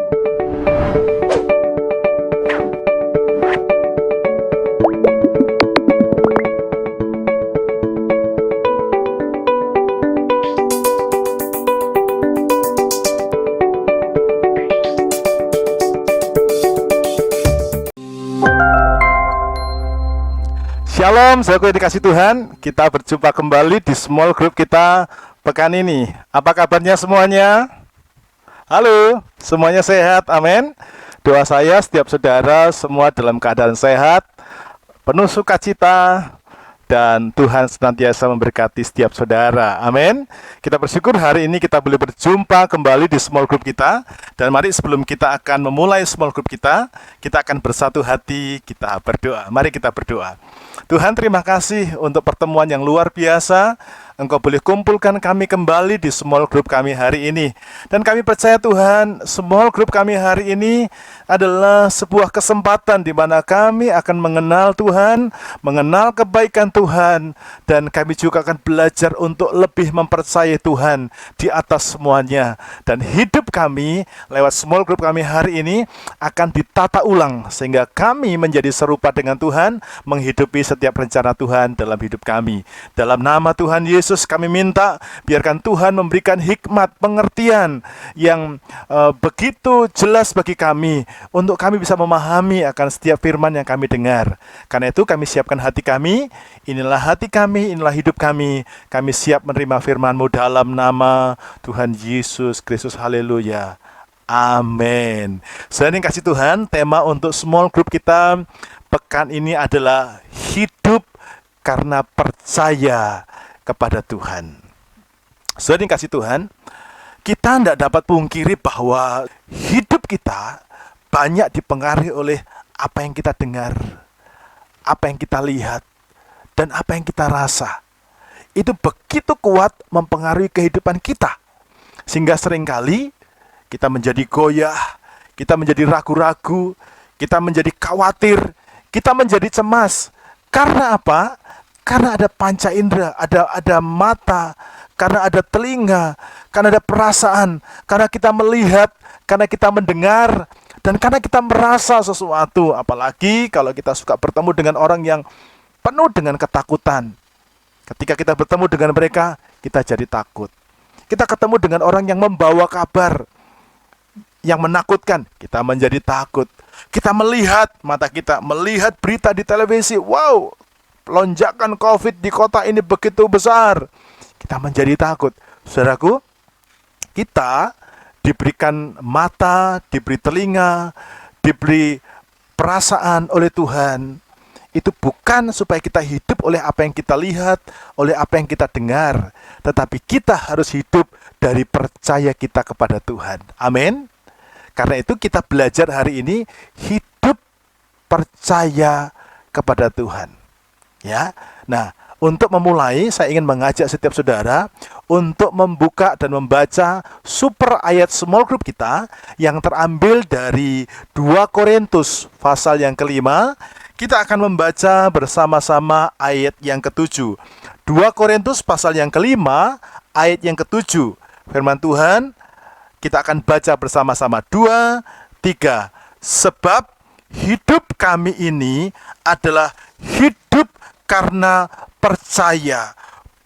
Shalom, saudaraku yang dikasih Tuhan. Kita berjumpa kembali di small group kita pekan ini. Apa kabarnya semuanya? Halo, semuanya sehat, amin. Doa saya setiap saudara semua dalam keadaan sehat, penuh sukacita, dan Tuhan senantiasa memberkati setiap saudara, amin. Kita bersyukur hari ini kita boleh berjumpa kembali di small group kita. Dan mari sebelum kita akan memulai small group kita akan bersatu hati, kita berdoa. Mari kita berdoa. Tuhan, terima kasih untuk pertemuan yang luar biasa. Engkau boleh kumpulkan kami kembali di small group kami hari ini. Dan kami percaya Tuhan, small group kami hari ini adalah sebuah kesempatan di mana kami akan mengenal Tuhan, mengenal kebaikan Tuhan, dan kami juga akan belajar untuk lebih mempercayai Tuhan di atas semuanya. Dan hidup kami lewat small group kami hari ini akan ditata ulang sehingga kami menjadi serupa dengan Tuhan, menghidupi setiap rencana Tuhan dalam hidup kami. Dalam nama Tuhan Yesus kami minta, biarkan Tuhan memberikan hikmat, pengertian yang begitu jelas bagi kami, untuk kami bisa memahami akan setiap firman yang kami dengar. Karena itu kami siapkan hati kami, inilah hati kami, inilah hidup kami. Kami siap menerima firman-Mu dalam nama Tuhan Yesus Kristus, haleluya, amin. Saudara yang kasih Tuhan, tema untuk small group kita pekan ini adalah hidup karena percaya kepada Tuhan. Saudara yang kasih Tuhan, kita tidak dapat pungkiri bahwa hidup kita banyak dipengaruhi oleh apa yang kita dengar, apa yang kita lihat, dan apa yang kita rasa. Itu begitu kuat mempengaruhi kehidupan kita, sehingga seringkali kita menjadi goyah, kita menjadi ragu-ragu, kita menjadi khawatir, kita menjadi cemas. Karena apa? Karena ada panca indera, ada mata, karena ada telinga, karena ada perasaan, karena kita melihat, karena kita mendengar, dan karena kita merasa sesuatu. Apalagi kalau kita suka bertemu dengan orang yang penuh dengan ketakutan. Ketika kita bertemu dengan mereka, kita jadi takut. Kita ketemu dengan orang yang membawa kabar yang menakutkan, kita menjadi takut. Kita melihat, mata kita melihat berita di televisi, wow, lonjakan COVID di kota ini begitu besar, kita menjadi takut. Saudaraku, kita diberikan mata, diberi telinga, diberi perasaan oleh Tuhan. Itu bukan supaya kita hidup oleh apa yang kita lihat, oleh apa yang kita dengar, tetapi kita harus hidup dari percaya kita kepada Tuhan. Amin. Karena itu kita belajar hari ini hidup percaya kepada Tuhan. Ya. Nah, untuk memulai saya ingin mengajak setiap saudara untuk membuka dan membaca super ayat small group kita yang terambil dari 2 Korintus pasal yang ke-5. Kita akan membaca bersama-sama ayat yang ke-7. 2 Korintus pasal yang ke-5 ayat yang ke-7. Firman Tuhan kita akan baca bersama-sama. 2, 3. Sebab hidup kami ini adalah hidup karena percaya,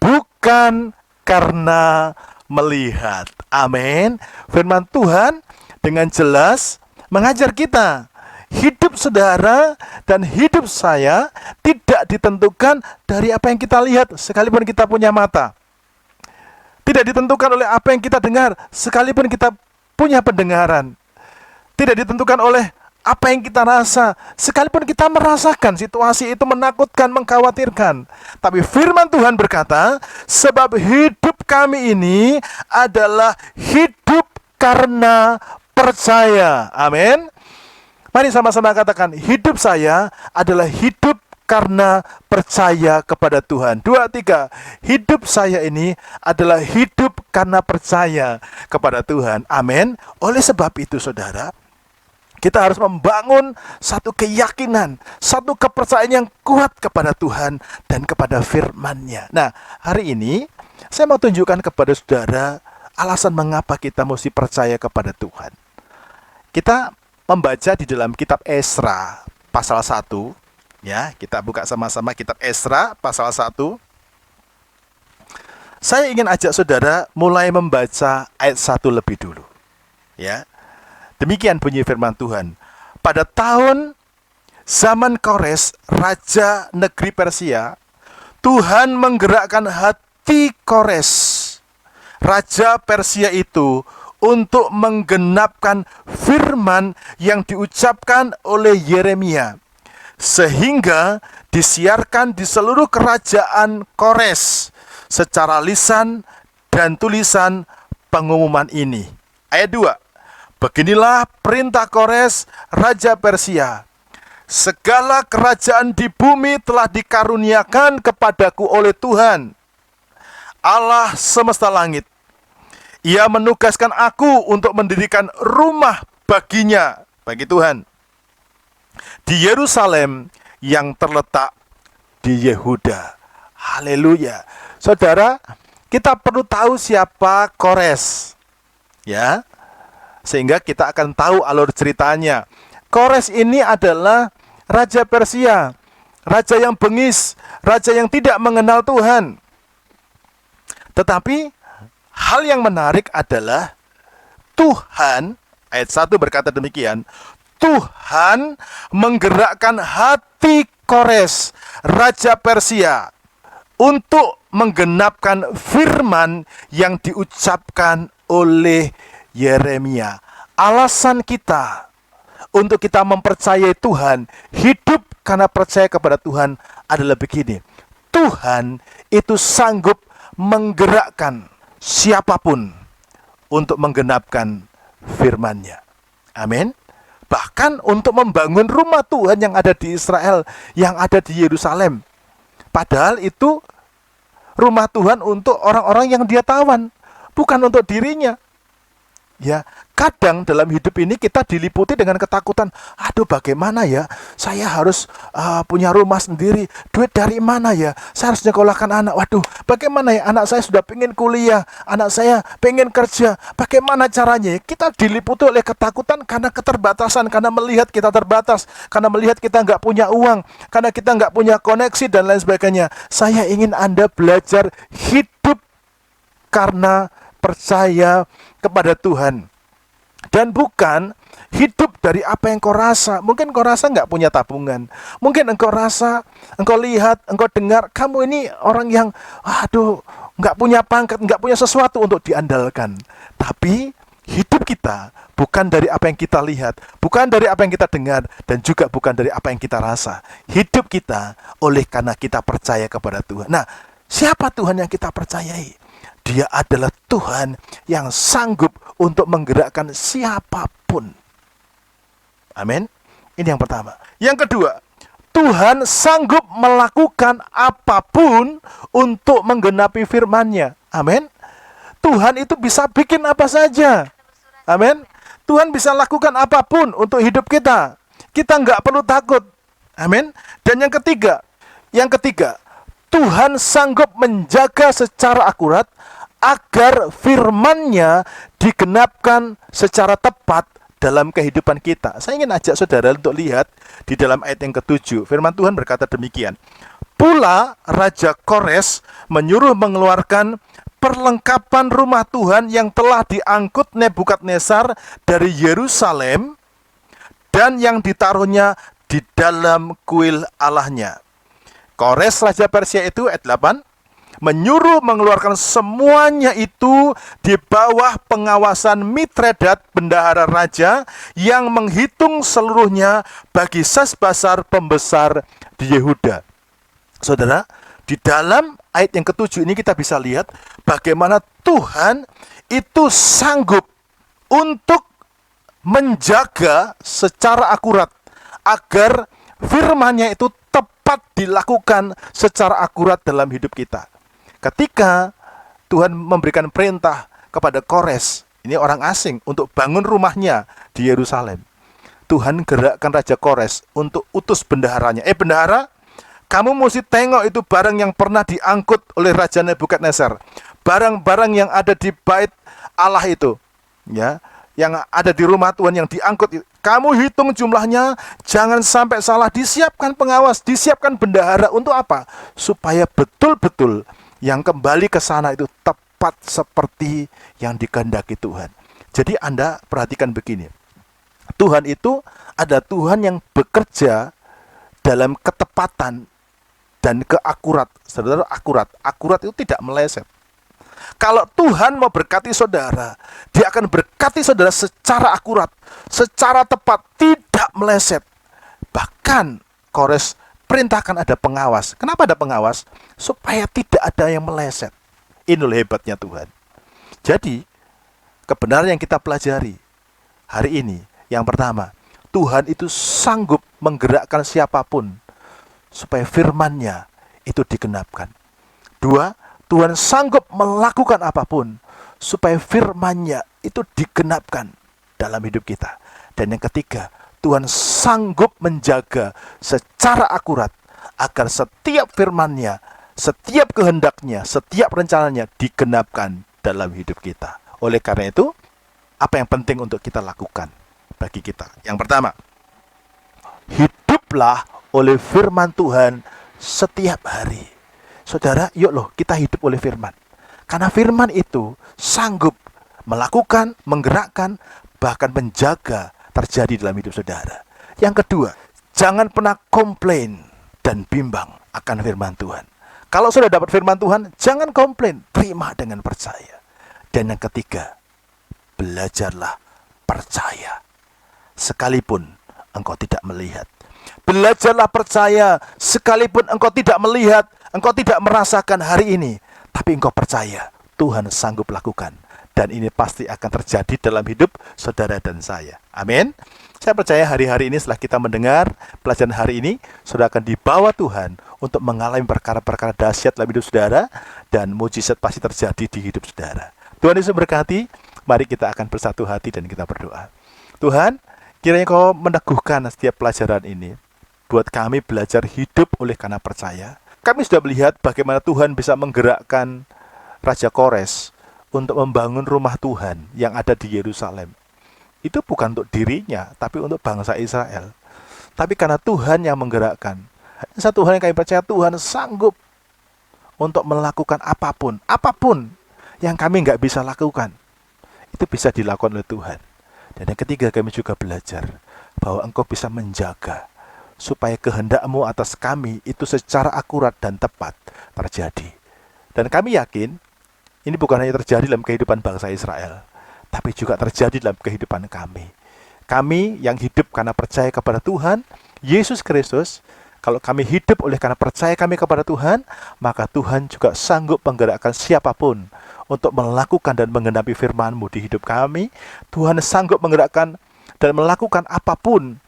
bukan karena melihat. Amin. Firman Tuhan dengan jelas mengajar kita, hidup saudara dan hidup saya tidak ditentukan dari apa yang kita lihat, sekalipun kita punya mata. Tidak ditentukan oleh apa yang kita dengar, sekalipun kita punya pendengaran. Tidak ditentukan oleh apa yang kita rasa, sekalipun kita merasakan situasi itu menakutkan, mengkhawatirkan. Tapi firman Tuhan berkata, sebab hidup kami ini adalah hidup karena percaya. Amin. Mari sama-sama katakan, hidup saya adalah hidup karena percaya kepada Tuhan. 2, 3. Hidup saya ini adalah hidup karena percaya kepada Tuhan. Amin. Oleh sebab itu saudara, kita harus membangun satu keyakinan, satu kepercayaan yang kuat kepada Tuhan dan kepada firman-Nya. Nah, hari ini saya mau tunjukkan kepada saudara alasan mengapa kita mesti percaya kepada Tuhan. Kita membaca di dalam kitab Esra pasal 1, ya. Kita buka sama-sama kitab Esra pasal 1. Saya ingin ajak saudara mulai membaca ayat 1 lebih dulu, ya. Demikian bunyi firman Tuhan. Pada tahun zaman Kores, raja negeri Persia, Tuhan menggerakkan hati Kores, raja Persia itu, untuk menggenapkan firman yang diucapkan oleh Yeremia, sehingga disiarkan di seluruh kerajaan Kores secara lisan dan tulisan pengumuman ini. Ayat 2. Beginilah perintah Kores, raja Persia. Segala kerajaan di bumi telah dikaruniakan kepadaku oleh Tuhan, Allah semesta langit. Ia menugaskan aku untuk mendirikan rumah baginya, bagi Tuhan, di Yerusalem yang terletak di Yehuda. Haleluya. Saudara, kita perlu tahu siapa Kores, ya, sehingga kita akan tahu alur ceritanya. Kores ini adalah raja Persia, raja yang bengis, raja yang tidak mengenal Tuhan. Tetapi hal yang menarik adalah Tuhan, ayat 1 berkata demikian, Tuhan menggerakkan hati Kores, raja Persia, untuk menggenapkan firman yang diucapkan oleh Yeremia. Alasan kita untuk kita mempercayai Tuhan, hidup karena percaya kepada Tuhan adalah begini. Tuhan itu sanggup menggerakkan siapapun untuk menggenapkan firman-Nya. Amin. Bahkan untuk membangun rumah Tuhan yang ada di Israel, yang ada di Yerusalem. Padahal itu rumah Tuhan untuk orang-orang yang Dia tawan, bukan untuk dirinya. Ya, kadang dalam hidup ini kita diliputi dengan ketakutan. Aduh, bagaimana ya? Saya harus punya rumah sendiri. Duit dari mana ya? Saya harus nyekolahkan anak. Waduh, bagaimana ya? Anak saya sudah pengen kuliah, anak saya pengen kerja. Bagaimana caranya? Kita diliputi oleh ketakutan karena keterbatasan, karena melihat kita terbatas, karena melihat kita nggak punya uang, karena kita nggak punya koneksi dan lain sebagainya. Saya ingin Anda belajar hidup karena percaya kepada Tuhan, dan bukan hidup dari apa yang kau rasa. Mungkin kau rasa nggak punya tabungan, mungkin engkau rasa, engkau lihat, engkau dengar, kamu ini orang yang nggak punya pangkat, nggak punya sesuatu untuk diandalkan. Tapi hidup kita bukan dari apa yang kita lihat, bukan dari apa yang kita dengar, dan juga bukan dari apa yang kita rasa. Hidup kita oleh karena kita percaya kepada Tuhan. Nah, siapa Tuhan yang kita percayai? Dia adalah Tuhan yang sanggup untuk menggerakkan siapapun. Amin. Ini yang pertama. Yang kedua, Tuhan sanggup melakukan apapun untuk menggenapi firman-Nya. Amin. Tuhan itu bisa bikin apa saja. Amin. Tuhan bisa lakukan apapun untuk hidup kita. Kita nggak perlu takut. Amin. Dan yang ketiga, Tuhan sanggup menjaga secara akurat agar firman-Nya digenapkan secara tepat dalam kehidupan kita. Saya ingin ajak saudara untuk lihat di dalam ayat yang ke-7. Firman Tuhan berkata demikian. Pula Raja Kores menyuruh mengeluarkan perlengkapan rumah Tuhan yang telah diangkut Nebukadnezar dari Yerusalem dan yang ditaruhnya di dalam kuil Allahnya. Kores Raja Persia itu, ayat 8, menyuruh mengeluarkan semuanya itu di bawah pengawasan Mitredat, bendahara raja, yang menghitung seluruhnya bagi Sesbasar pembesar di Yehuda. Saudara, di dalam ayat yang ke-7 ini kita bisa lihat bagaimana Tuhan itu sanggup untuk menjaga secara akurat agar firman-Nya itu tepat dilakukan secara akurat dalam hidup kita. Ketika Tuhan memberikan perintah kepada Kores, ini orang asing, untuk bangun rumahnya di Yerusalem, Tuhan gerakkan Raja Kores untuk utus bendaharanya. Bendahara, kamu mesti tengok itu barang yang pernah diangkut oleh Raja Nebukadnezar, barang-barang yang ada di bait Allah itu, ya. yang ada di rumah Tuhan yang diangkut, kamu hitung jumlahnya, jangan sampai salah. Disiapkan pengawas, disiapkan bendahara untuk apa? Supaya betul-betul yang kembali ke sana itu tepat seperti yang dikehendaki Tuhan. Jadi Anda perhatikan begini, Tuhan itu ada Tuhan yang bekerja dalam ketepatan dan keakurat. Saudara, akurat itu tidak meleset. Kalau Tuhan mau berkati saudara, Dia akan berkati saudara secara akurat, secara tepat, tidak meleset. Bahkan Kores perintahkan ada pengawas. Kenapa ada pengawas? Supaya tidak ada yang meleset. Inilah hebatnya Tuhan. Jadi, kebenaran yang kita pelajari hari ini, yang pertama, Tuhan itu sanggup menggerakkan siapapun supaya firman-Nya itu digenapkan. Dua, Tuhan sanggup melakukan apapun supaya firman-Nya itu digenapkan dalam hidup kita. Dan yang ketiga, Tuhan sanggup menjaga secara akurat agar setiap firman-Nya, setiap kehendaknya, setiap rencananya digenapkan dalam hidup kita. Oleh karena itu, apa yang penting untuk kita lakukan bagi kita? Yang pertama, hiduplah oleh firman Tuhan setiap hari. Saudara, yuk loh kita hidup oleh firman. Karena firman itu sanggup melakukan, menggerakkan, bahkan menjaga terjadi dalam hidup saudara. Yang kedua, jangan pernah komplain dan bimbang akan firman Tuhan. Kalau sudah dapat firman Tuhan, jangan komplain, terima dengan percaya. Dan yang ketiga, belajarlah percaya sekalipun engkau tidak melihat. Belajarlah percaya sekalipun engkau tidak melihat, engkau tidak merasakan hari ini, tapi engkau percaya Tuhan sanggup lakukan. Dan ini pasti akan terjadi dalam hidup saudara dan saya. Amin. Saya percaya hari-hari ini setelah kita mendengar pelajaran hari ini, saudara akan dibawa Tuhan untuk mengalami perkara-perkara dahsyat dalam hidup saudara, dan mujizat pasti terjadi di hidup saudara. Tuhan Yesus berkati. Mari kita akan bersatu hati dan kita berdoa. Tuhan, kiranya Kau meneguhkan setiap pelajaran ini buat kami belajar hidup oleh karena percaya. Kami sudah melihat bagaimana Tuhan bisa menggerakkan Raja Kores untuk membangun rumah Tuhan yang ada di Yerusalem. Itu bukan untuk dirinya, tapi untuk bangsa Israel. Tapi karena Tuhan yang menggerakkan. Satu hal yang kami percaya, Tuhan sanggup untuk melakukan apapun yang kami nggak bisa lakukan. Itu bisa dilakukan oleh Tuhan. Dan yang ketiga, kami juga belajar bahwa Engkau bisa menjaga supaya kehendak-Mu atas kami itu secara akurat dan tepat terjadi. Dan kami yakin ini bukan hanya terjadi dalam kehidupan bangsa Israel, tapi juga terjadi dalam kehidupan kami. Kami yang hidup karena percaya kepada Tuhan Yesus Kristus. Kalau kami hidup oleh karena percaya kami kepada Tuhan, maka Tuhan juga sanggup menggerakkan siapapun untuk melakukan dan menggenapi firman-Mu di hidup kami. Tuhan sanggup menggerakkan dan melakukan apapun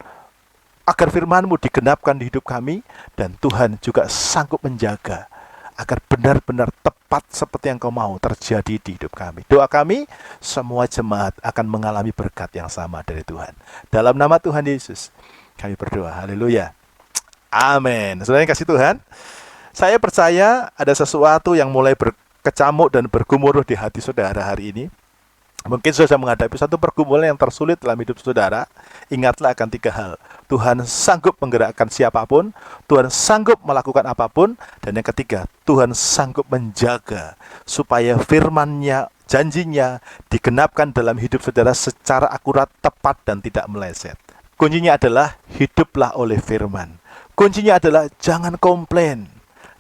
agar firman-Mu digenapkan di hidup kami. Dan Tuhan juga sanggup menjaga agar benar-benar tepat seperti yang Kau mau terjadi di hidup kami. Doa kami, semua jemaat akan mengalami berkat yang sama dari Tuhan. Dalam nama Tuhan Yesus kami berdoa. Haleluya. Amin. Saudara yang kasih Tuhan, saya percaya ada sesuatu yang mulai berkecamuk dan bergumuruh di hati saudara hari ini. Mungkin saudara menghadapi satu pergumulan yang tersulit dalam hidup saudara. Ingatlah akan 3 hal. Tuhan sanggup menggerakkan siapapun, Tuhan sanggup melakukan apapun, dan yang ketiga, Tuhan sanggup menjaga supaya firman-Nya, janjinya digenapkan dalam hidup saudara secara akurat, tepat, dan tidak meleset. Kuncinya adalah hiduplah oleh firman. Kuncinya adalah jangan komplain.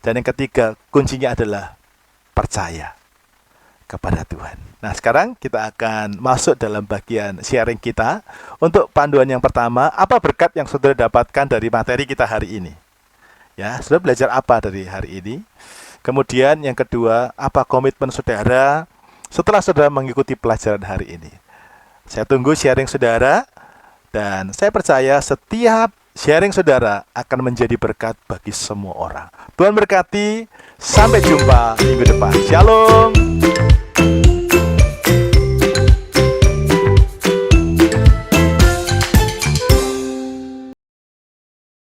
Dan yang ketiga, kuncinya adalah percaya kepada Tuhan. Nah, sekarang kita akan masuk dalam bagian sharing kita. Untuk panduan yang pertama, apa berkat yang saudara dapatkan dari materi kita hari ini? Ya, saudara belajar apa dari hari ini? Kemudian yang kedua, apa komitmen saudara setelah saudara mengikuti pelajaran hari ini? Saya tunggu sharing saudara, dan saya percaya setiap sharing saudara akan menjadi berkat bagi semua orang. Tuhan berkati, sampai jumpa minggu depan. Shalom.